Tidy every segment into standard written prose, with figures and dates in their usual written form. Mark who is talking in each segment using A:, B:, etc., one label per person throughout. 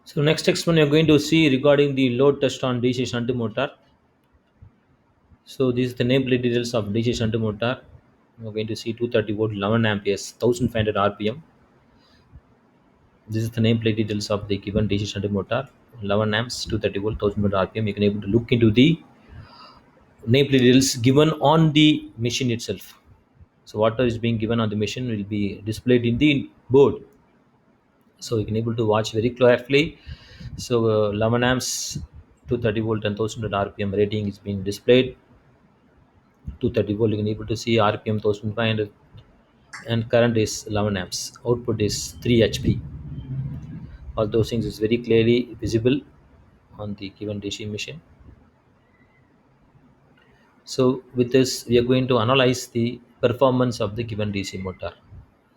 A: So next experiment you're going to see regarding the load test on DC shunt motor. So this is the nameplate details of DC shunt motor. We're going to see 230 volt, 11 amperes, 1500 RPM. This is the nameplate details of the given DC shunt motor. 11 amps, 230 volt, 1000 RPM. You can able to look into the nameplate details given on the machine itself. So whatever is being given on the machine will be displayed in the board. So you can able to watch very clearly. So 11 amps, 230 volt and 1000 RPM rating is being displayed. 230 volt you can able to see RPM 1500 and current is 11 amps. Output is 3 HP. All those things is very clearly visible on the given DC machine. So with this we are going to analyze the performance of the given DC motor.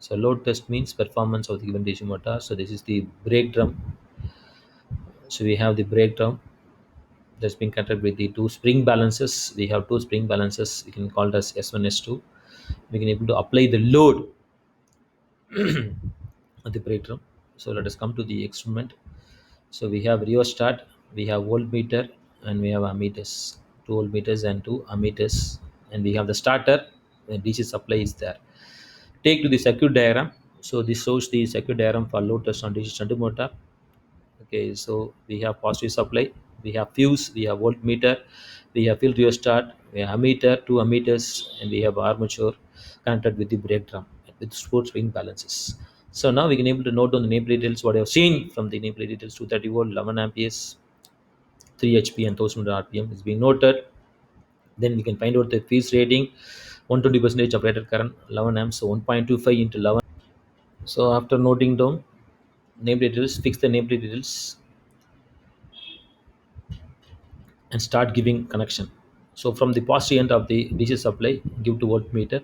A: So load test means performance of the given DC motor. So this is the brake drum. So we have the brake drum that's been connected with the two spring balances. We have two spring balances. We can call it as S1, S2. We can able to apply the load at the brake drum. So let us come to the experiment. So we have rheostat, we have voltmeter, and we have ammeters. Two voltmeters and two ammeters, and we have the starter. The DC supply is there. Take to the circuit diagram. So this shows the circuit diagram for load test on DC shunt motor. Okay, so we have positive supply, we have fuse, we have voltmeter, we have field rheostat, we have ammeter, two ammeters, and we have armature connected with the brake drum with sports swing balances. So now we can able to note on the nameplate details what I have seen from the nameplate details: 230 volt, 11 amperes, 3 HP, and 1000 RPM is being noted. Then we can find out the fuse rating: 120 percentage of rated current, 11 amps, so 1.25 into 11. So after noting down nameplate details, fix the nameplate details and start giving connection. So from the positive end of the DC supply, give to voltmeter.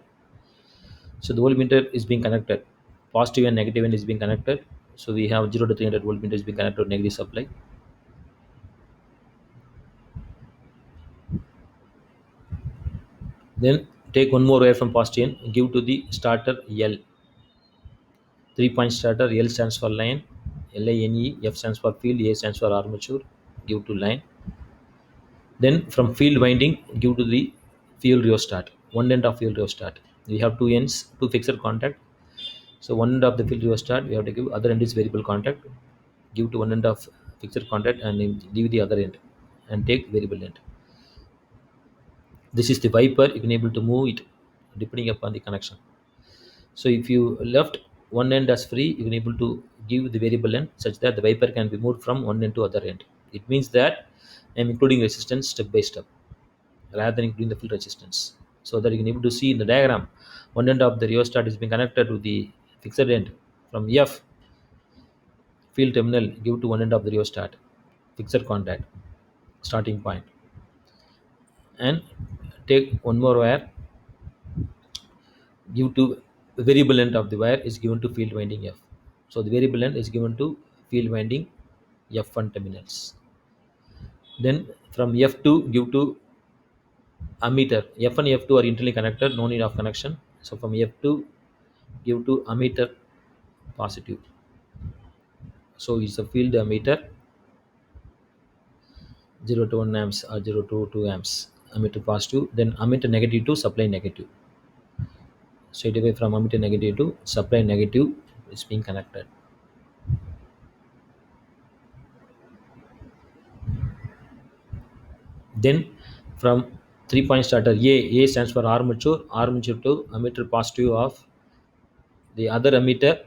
A: So the voltmeter is being connected. Positive and negative end is being connected. So we have 0 to 300 voltmeter is being connected to negative supply. Then take one more wire from positive end, give to the starter L. 3 point starter. L stands for line, LINE, F stands for field, A stands for armature. Give to line. Then from field winding, give to the fuel rheostat. One end of fuel rheostat. We have two ends, two fixed contact. So one end of the field rheostat, we have to give other end is variable contact. Give to one end of fixed contact and then leave the other end and take variable end. This is the wiper. You can able to move it depending upon the connection. So if you left one end as free, you can able to give the variable end such that the wiper can be moved from one end to other end. It means that I am including resistance step by step rather than including the field resistance. So that you can able to see in the diagram, one end of the rheostat is being connected to the fixed end from F field terminal. Give to one end of the rheostat, fixed contact, starting point, and take one more wire. Give to the variable end of the wire is given to field winding F. So the variable end is given to field winding F1 terminals. Then from F2 give to ammeter. F1 F2 are internally connected, no need of connection. So from F2 give to ammeter positive. So it's a field ammeter 0 to 1 amps or 0 to 2 amps. Ammeter positive, then ammeter negative to supply negative. Straight away from ammeter negative to supply negative is being connected. Then from 3 point starter A stands for armature, armature to ammeter positive of the other ammeter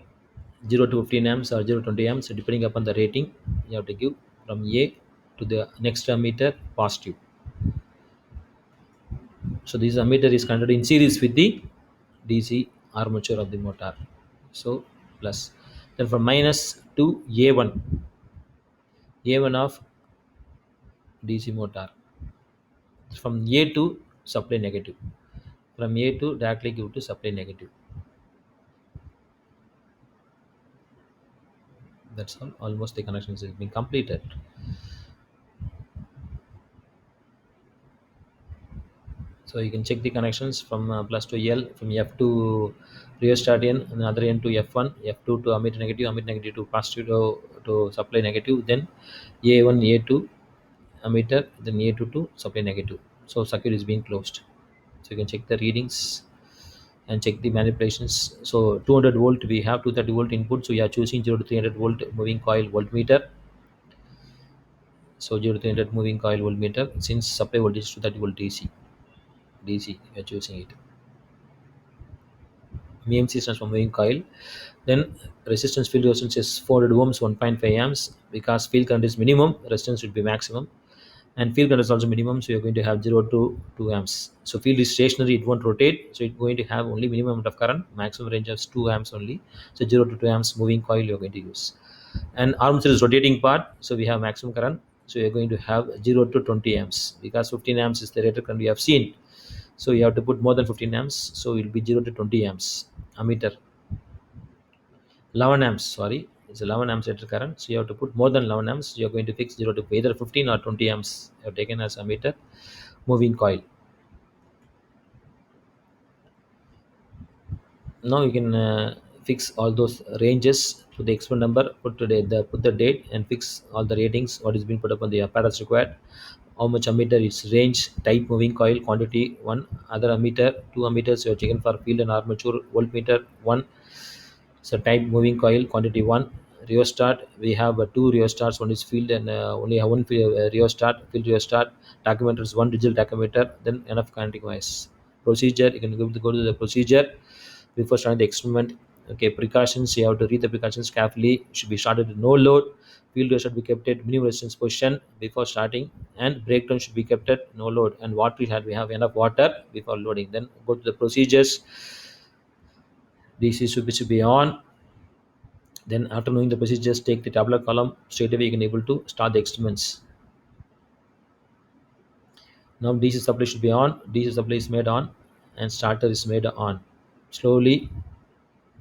A: 0 to 15 amps or 0 to 20 amps depending upon the rating. You have to give from A to the next ammeter positive. So this ammeter is connected in series with the DC armature of the motor. So plus. Then from minus to A1 of DC motor. From A to supply negative. From A to directly give to supply negative. That's all. Almost the connections has been completed. So you can check the connections from plus to L, from F to rheostat in, and other end to F1, F2 to ammeter negative to positive to supply negative, then A1, A2 ammeter, then A2 to supply negative. So circuit is being closed. So you can check the readings and check the manipulations. So 200 volt, we have 230 volt input. So you are choosing 0 to 300 volt moving coil voltmeter. So 0 to 300 moving coil voltmeter. Since supply voltage is 230 volt DC, DC, you are choosing it. MEMC stands for moving coil. Then resistance, field resistance is 400 ohms, 1.5 amps. Because field current is minimum, resistance should be maximum. And field current is also minimum, so you're going to have 0 to 2 amps. So field is stationary, it won't rotate, so it's going to have only minimum amount of current, maximum range of 2 amps only. So 0 to 2 amps moving coil you're going to use. And armature is rotating part, so we have maximum current, so you're going to have 0 to 20 amps, because 15 amps is the rated current we have seen. So you have to put more than 15 amps, so it will be 0 to 20 amps. Ammeter 11 amps, sorry, it's 11 amps rated current, so you have to put more than 11 amps. You're going to fix 0 to either 15 or 20 amps you have taken as ammeter. Moving coil, now you can fix all those ranges, put the exponent number, put the date, and fix all the ratings what is being put up on the apparatus required. How much ammeter, its range, type moving coil, quantity 1, other ammeter 2 ammeters you are checking for field and armature, voltmeter 1. So type moving coil, quantity 1. Rheostat, we have two rheostats, one is field and only have one rheostat, field rheostat. Tachometer is one digital tachometer, then enough kinetic wise. Procedure, you can go to the procedure before starting the experiment. Okay, precautions, you have to read the precautions carefully. It should be started with no load. Field should be kept at minimum resistance position before starting, and breakdown should be kept at no load. And water, we have enough water before loading. Then go to the procedures. DC should be on. Then after knowing the procedures, take the tabular column. Straight away you can able to start the experiments. Now DC supply should be on. DC supply is made on, and starter is made on. Slowly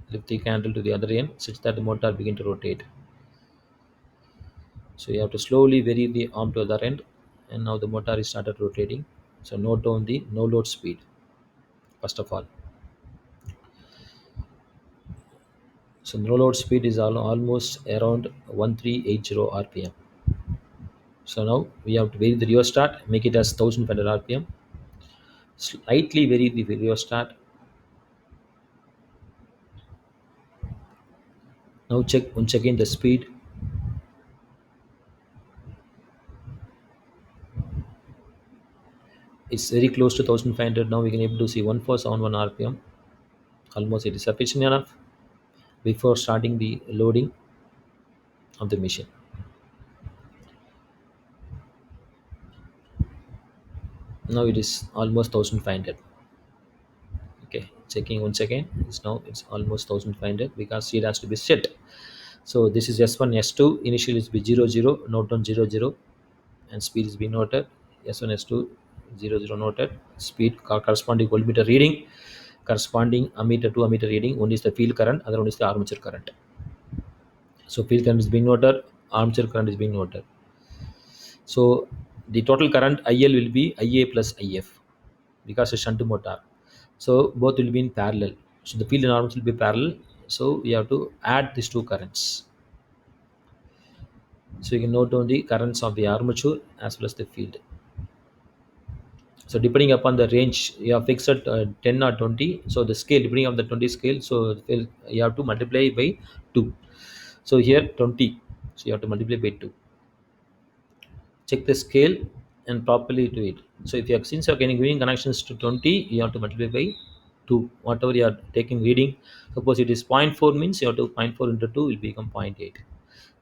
A: lift the candle to the other end such that the motor begin to rotate. So you have to slowly vary the arm to the other end, and now the motor is started rotating. So note down the no load speed first of all. So no load speed is almost around 1380 rpm. So now we have to vary the rheostat, make it as 1500 rpm. Slightly vary the rheostat. Now check once again the speed. It's very close to 1500. Now we can able to see 1471 rpm. Almost it is sufficient enough before starting the loading of the machine. Now it is almost 1500. Okay, checking once again. It's almost 1500 because it has to be set. So this is S1, S2. Initially it's be 00, note on 00, and speed is being noted. S1, S2, 00 noted. Speed corresponding voltmeter reading, corresponding ammeter to ammeter reading. One is the field current, other one is the armature current. So field current is being noted, armature current is being noted. So the total current IL will be IA plus IF because it's shunt motor. So both will be in parallel. So the field and armature will be parallel. So we have to add these two currents. So you can note down the currents of the armature as well as the field. So depending upon the range, you have fixed at 10 or 20. So the scale, depending on the 20 scale, so you have to multiply by 2. So here 20. So you have to multiply by 2. Check the scale and properly do it. So if you have, since you are giving connections to 20, you have to multiply by 2. Whatever you are taking reading, suppose it is zero point 0.4, means you have to zero point 0.4 into 2 will become zero point 0.8.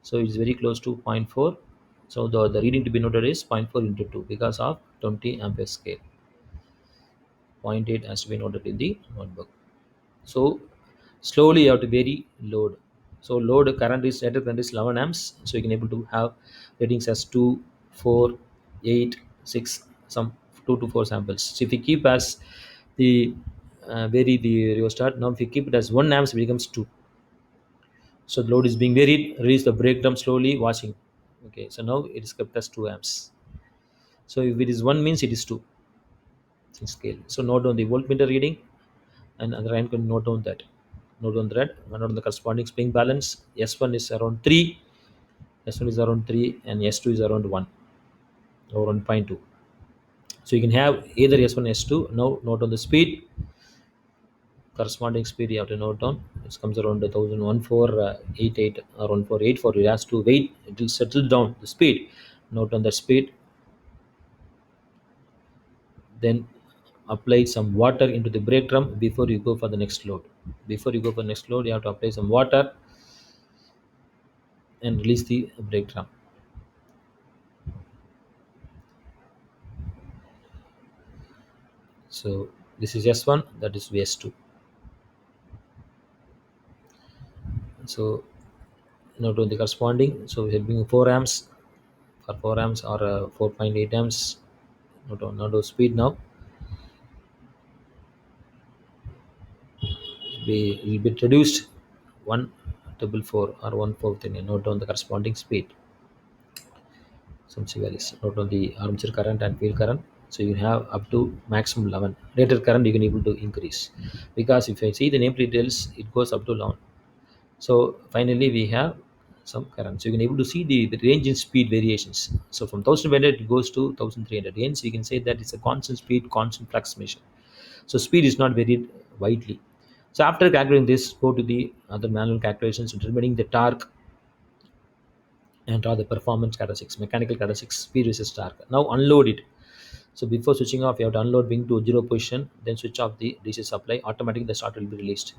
A: So it is very close to zero point 0.4. So the reading to be noted is zero point 0.4 into 2 because of 20 ampere scale. 0.8 has to be noted in the notebook. So slowly you have to vary load. So load current is rated current is 11 amps, so you can able to have ratings as 2, 4, 8, 6, some 2 to 4 samples. So if you keep as the vary the rheostat, now if you keep it as 1 amps, it becomes 2. So the load is being varied, release the breakdown slowly watching. Okay, so now it is kept as 2 amps. So if it is 1 means it is 2. in scale. So note down the voltmeter reading, and other hand can note down that. Note down that, and note on the corresponding spring balance. S1 is around 3, S1 is around 3, and S2 is around 1 or 1.2. So you can have either S1, S2. Now note on the speed, corresponding speed you have to note down. It comes around 101488 or 1484. You have to wait, it will settle down the speed. Note on the speed, then apply some water into the brake drum before you go for the next load. Before you go for the next load, you have to apply some water and release the brake drum. So this is S1, that is S2. So note on the corresponding. So we are being 4 amps for 4 amps or 4.8 amps. Note on speed now. Will be reduced 144 or 143. Note down the corresponding speed. Some values. Note on the armature current and field current. So you have up to maximum 11. Rated current you can able to increase, because if I see the name details, it goes up to 11. So finally we have some current. So you can able to see the range in speed variations. So from 1500 it goes to 1300. Hence you can say that it's a constant speed, constant flux measure. So speed is not varied widely. So after calculating this, go to the other manual calculations determining the torque and draw the performance characteristics, mechanical characteristics, speed versus torque. Now unload it. So before switching off, you have to unload wing to zero position, then switch off the DC supply. Automatically the start will be released.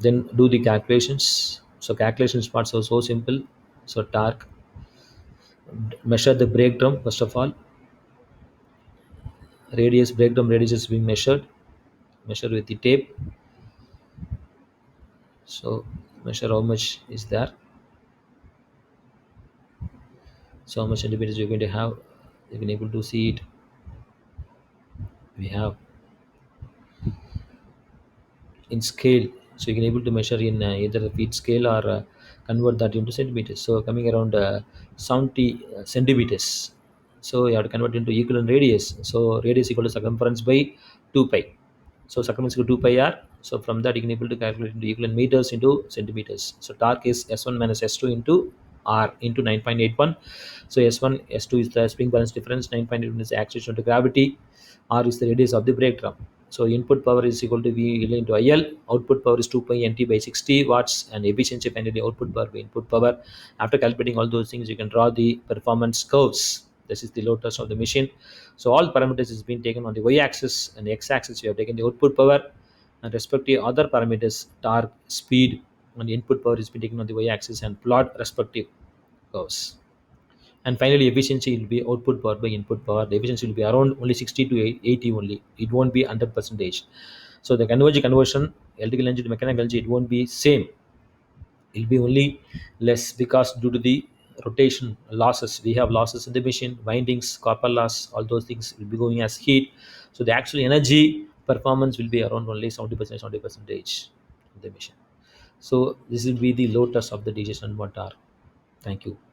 A: Then do the calculations. So calculations parts are so simple. So torque, measure the brake drum first of all. Radius, brake drum radius is being measured. Measure with the tape. So measure how much is there. So how much centimeters you're going to have. You can able to see it. We have in scale, so you can able to measure in either the feet scale or convert that into centimeters. So coming around 70 centimeters. So you have to convert into equivalent radius. So radius equal to circumference by 2 pi. So circumference equal to 2 pi r. So from that you can able to calculate into equivalent meters into centimeters. So torque is S1 minus S2 into r into 9.81. So S1 S2 is the spring balance difference, 9.81 is the acceleration to gravity, r is the radius of the brake drum. So input power is equal to V L into IL. Output power is 2 pi NT by 60 watts, and efficiency finally output power by input power. After calculating all those things, you can draw the performance curves. This is the load test of the machine. So all parameters is being taken on the y-axis, and the x-axis you have taken the output power, and respective other parameters torque, speed, and the input power is being taken on the y-axis and plot respective curves. And finally efficiency will be output power by input power. The efficiency will be around only 60 to 80 only. It won't be 100 percentage. So the conversion, electrical energy to mechanical energy, it won't be same. It will be only less, because due to the rotation losses, we have losses in the machine, windings, copper loss, all those things will be going as heat. So the actual energy performance will be around only 70%, 70 percentage of the machine. So this will be the load test of the DC motor. Thank you.